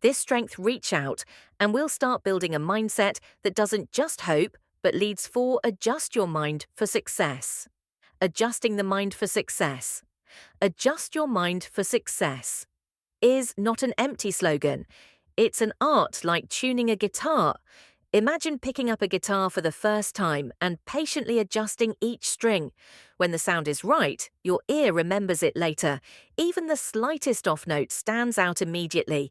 This strength reach out, and we'll start building a mindset that doesn't just hope, but leads for adjust your mind for success. Adjusting the mind for success. Adjust your mind for success is not an empty slogan. It's an art like tuning a guitar. Imagine picking up a guitar for the first time and patiently adjusting each string. When the sound is right, your ear remembers it later. Even the slightest off note stands out immediately.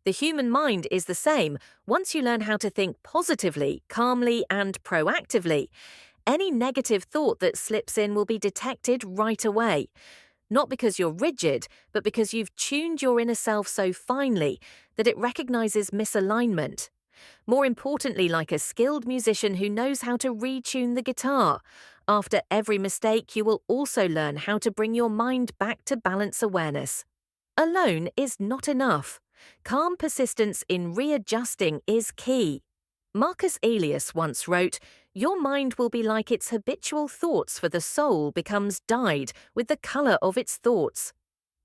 The human mind is the same. Once you learn how to think positively, calmly, and proactively, any negative thought that slips in will be detected right away. Not because you're rigid, but because you've tuned your inner self so finely that it recognizes misalignment. More importantly, like a skilled musician who knows how to retune the guitar. After every mistake, you will also learn how to bring your mind back to balance awareness. Alone is not enough. Calm persistence in readjusting is key. Marcus Aurelius once wrote, "Your mind will be like its habitual thoughts, for the soul becomes dyed with the color of its thoughts."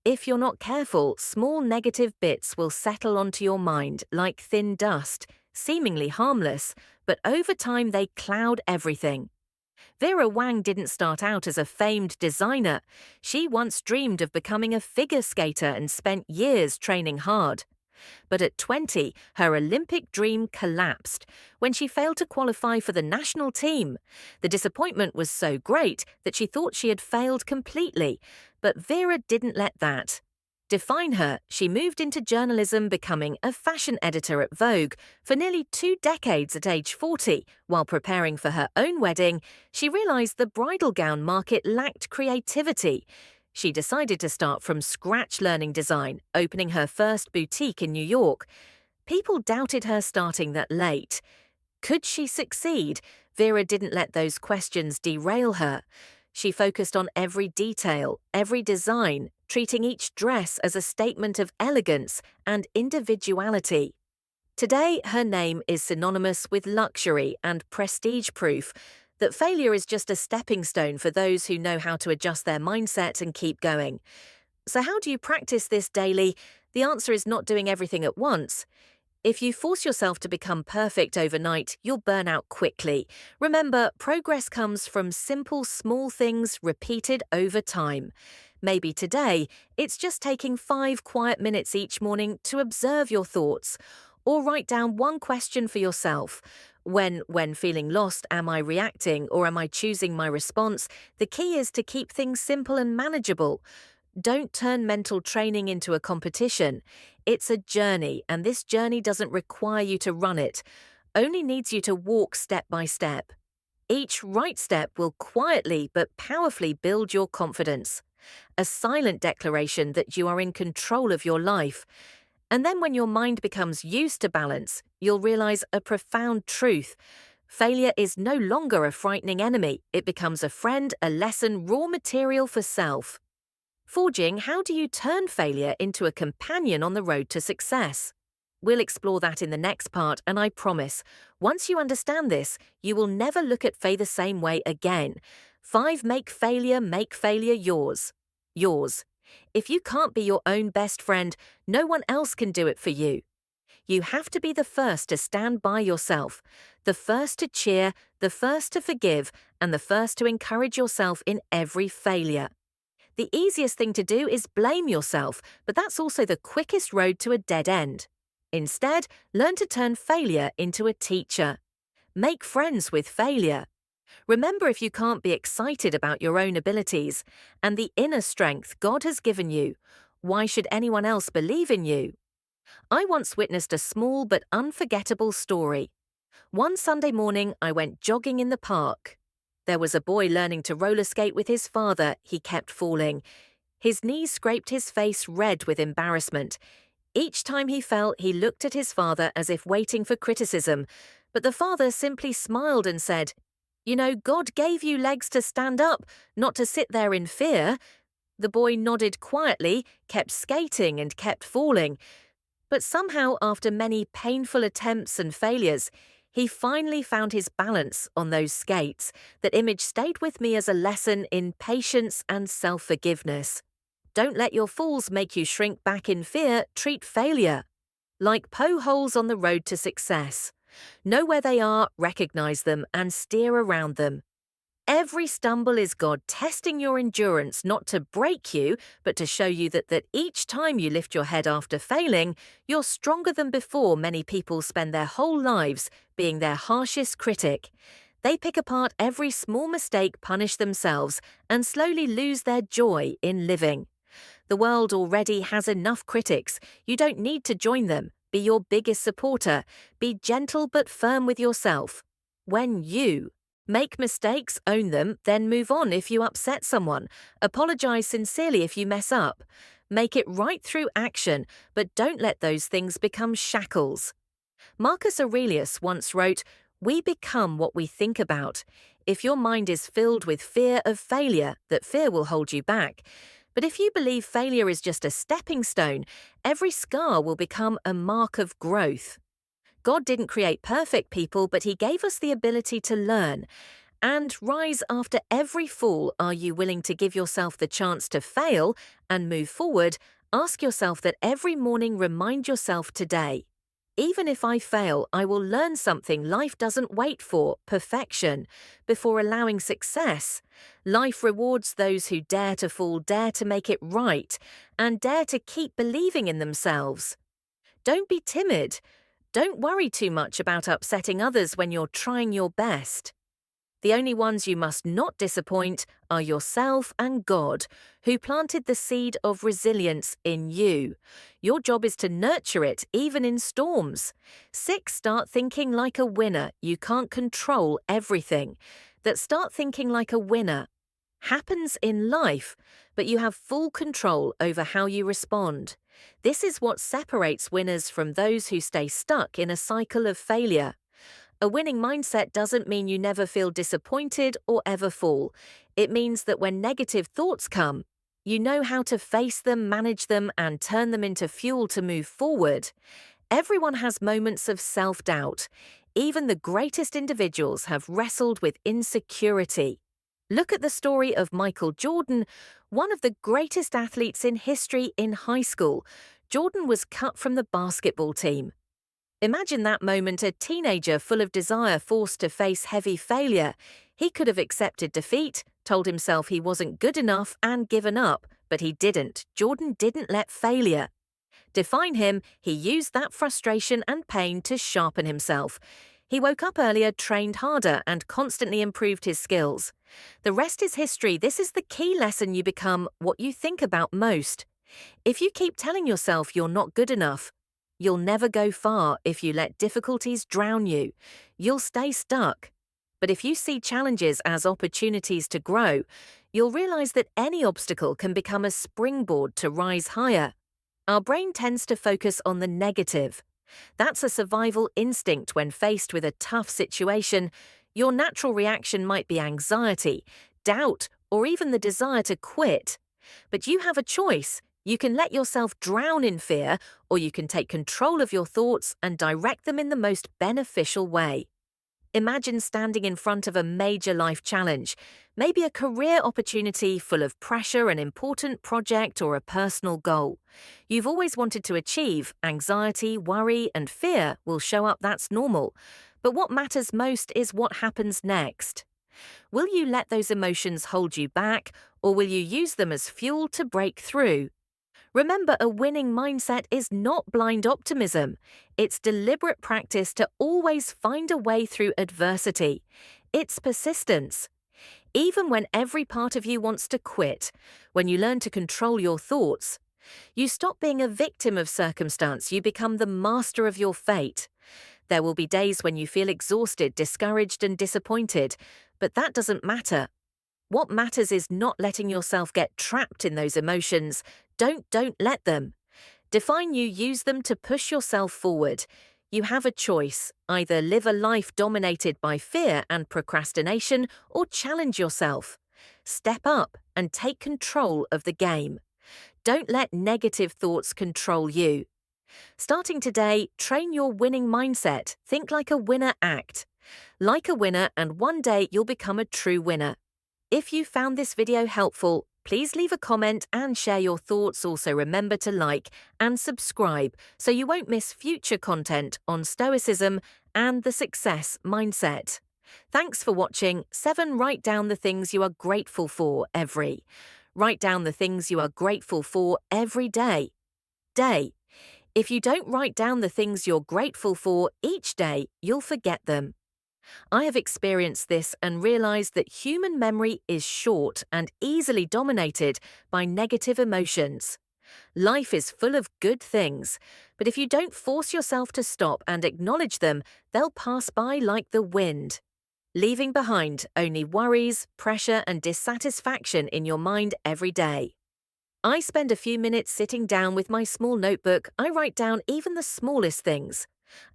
If you're not careful, small negative bits will settle onto your mind like thin dust, seemingly harmless, but over time they cloud everything. Vera Wang didn't start out as a famed designer. She once dreamed of becoming a figure skater and spent years training hard. But at 20, her Olympic dream collapsed when she failed to qualify for the national team. The disappointment was so great that she thought she had failed completely, but Vera didn't let that define her. She moved into journalism, becoming a fashion editor at Vogue for nearly 2 decades at age 40. While preparing for her own wedding, she realized the bridal gown market lacked creativity. She decided to start from scratch learning design, opening her first boutique in New York. People doubted her starting that late. Could she succeed? Vera didn't let those questions derail her. She focused on every detail, every design, treating each dress as a statement of elegance and individuality. Today, her name is synonymous with luxury and prestige, proof that failure is just a stepping stone for those who know how to adjust their mindset and keep going. So how do you practice this daily? The answer is not doing everything at once. If you force yourself to become perfect overnight, you'll burn out quickly. Remember, progress comes from simple, small things repeated over time. Maybe today, it's just taking 5 quiet minutes each morning to observe your thoughts, or write down one question for yourself. When feeling lost, am I reacting or am I choosing my response? The key is to keep things simple and manageable. Don't turn mental training into a competition. It's a journey, and this journey doesn't require you to run it, only needs you to walk step by step. Each right step will quietly but powerfully build your confidence. A silent declaration that you are in control of your life. And then when your mind becomes used to balance, you'll realize a profound truth. Failure is no longer a frightening enemy. It becomes a friend, a lesson, raw material for self. Forging, how do you turn failure into a companion on the road to success? We'll explore that in the next part, and I promise, once you understand this, you will never look at failure the same way again. 5 make failure yours. Yours. If you can't be your own best friend, no one else can do it for you. You have to be the first to stand by yourself, the first to cheer, the first to forgive, and the first to encourage yourself in every failure. The easiest thing to do is blame yourself, but that's also the quickest road to a dead end. Instead, learn to turn failure into a teacher. Make friends with failure. Remember, if you can't be excited about your own abilities and the inner strength God has given you, why should anyone else believe in you? I once witnessed a small but unforgettable story. One Sunday morning, I went jogging in the park. There was a boy learning to roller skate with his father. He kept falling. His knees scraped his face red with embarrassment. Each time he fell, he looked at his father as if waiting for criticism. But the father simply smiled and said, "You know, God gave you legs to stand up, not to sit there in fear." The boy nodded quietly, kept skating and kept falling. But somehow, after many painful attempts and failures, he finally found his balance on those skates. That image stayed with me as a lesson in patience and self-forgiveness. Don't let your falls make you shrink back in fear. Treat failure like potholes on the road to success. Know where they are, recognize them, and steer around them. Every stumble is God testing your endurance, not to break you, but to show you that each time you lift your head after failing, you're stronger than before. Many people spend their whole lives being their harshest critic. They pick apart every small mistake, punish themselves, and slowly lose their joy in living. The world already has enough critics. You don't need to join them. Be your biggest supporter. Be gentle but firm with yourself. When you make mistakes, own them, then move on if you upset someone. Apologize sincerely if you mess up. Make it right through action, but don't let those things become shackles. Marcus Aurelius once wrote, "We become what we think about. If your mind is filled with fear of failure, that fear will hold you back. But if you believe failure is just a stepping stone, every scar will become a mark of growth." God didn't create perfect people, but He gave us the ability to learn and rise after every fall. Are you willing to give yourself the chance to fail and move forward? Ask yourself that every morning. Remind yourself today, even if I fail, I will learn something. Life doesn't wait for perfection before allowing success. Life rewards those who dare to fall, dare to make it right, and dare to keep believing in themselves. Don't be timid. Don't worry too much about upsetting others when you're trying your best. The only ones you must not disappoint are yourself and God, who planted the seed of resilience in you. Your job is to nurture it, even in storms. 6. Start thinking like a winner. You can't control everything. That start thinking like a winner happens in life, but you have full control over how you respond. This is what separates winners from those who stay stuck in a cycle of failure. A winning mindset doesn't mean you never feel disappointed or ever fall. It means that when negative thoughts come, you know how to face them, manage them, and turn them into fuel to move forward. Everyone has moments of self-doubt. Even the greatest individuals have wrestled with insecurity. Look at the story of Michael Jordan, one of the greatest athletes in history. In high school, Jordan was cut from the basketball team. Imagine that moment, a teenager full of desire forced to face heavy failure. He could have accepted defeat, told himself he wasn't good enough, and given up, but he didn't. Jordan didn't let failure define him. He used that frustration and pain to sharpen himself. He woke up earlier, trained harder, and constantly improved his skills. The rest is history. This is the key lesson: you become what you think about most. If you keep telling yourself you're not good enough, you'll never go far. If you let difficulties drown you, you'll stay stuck. But if you see challenges as opportunities to grow, you'll realize that any obstacle can become a springboard to rise higher. Our brain tends to focus on the negative. That's a survival instinct. When faced with a tough situation, your natural reaction might be anxiety, doubt, or even the desire to quit. But you have a choice. You can let yourself drown in fear, or you can take control of your thoughts and direct them in the most beneficial way. Imagine standing in front of a major life challenge, maybe a career opportunity full of pressure, an important project, or a personal goal you've always wanted to achieve. Anxiety, worry, and fear will show up. That's normal. But what matters most is what happens next. Will you let those emotions hold you back, or will you use them as fuel to break through? Remember, a winning mindset is not blind optimism. It's deliberate practice to always find a way through adversity. It's persistence. Even when every part of you wants to quit, when you learn to control your thoughts, you stop being a victim of circumstance. You become the master of your fate. There will be days when you feel exhausted, discouraged, and disappointed, but that doesn't matter. What matters is not letting yourself get trapped in those emotions. Don't let them define you. Use them to push yourself forward. You have a choice: either live a life dominated by fear and procrastination, or challenge yourself. Step up and take control of the game. Don't let negative thoughts control you. Starting today, train your winning mindset. Think like a winner, act like a winner, and one day you'll become a true winner. If you found this video helpful, Please leave a comment and share your thoughts. Also, remember to like and subscribe so you won't miss future content on Stoicism and the success mindset. Thanks for watching. 7. Write down the things you are grateful for every. Write down the things you are grateful for every day. If you don't write down the things you're grateful for each day, you'll forget them. I have experienced this and realized that human memory is short and easily dominated by negative emotions. Life is full of good things, but if you don't force yourself to stop and acknowledge them, they'll pass by like the wind, leaving behind only worries, pressure, and dissatisfaction in your mind every day. I spend a few minutes sitting down with my small notebook. I write down even the smallest things.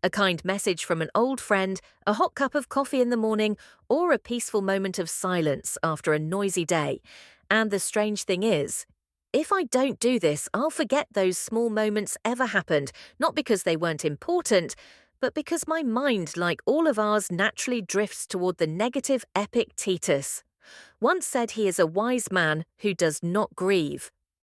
A kind message from an old friend, a hot cup of coffee in the morning, or a peaceful moment of silence after a noisy day. And the strange thing is, if I don't do this, I'll forget those small moments ever happened, not because they weren't important, but because my mind, like all of ours, naturally drifts toward the negative Epictetus. Once said he is a wise man who does not grieve.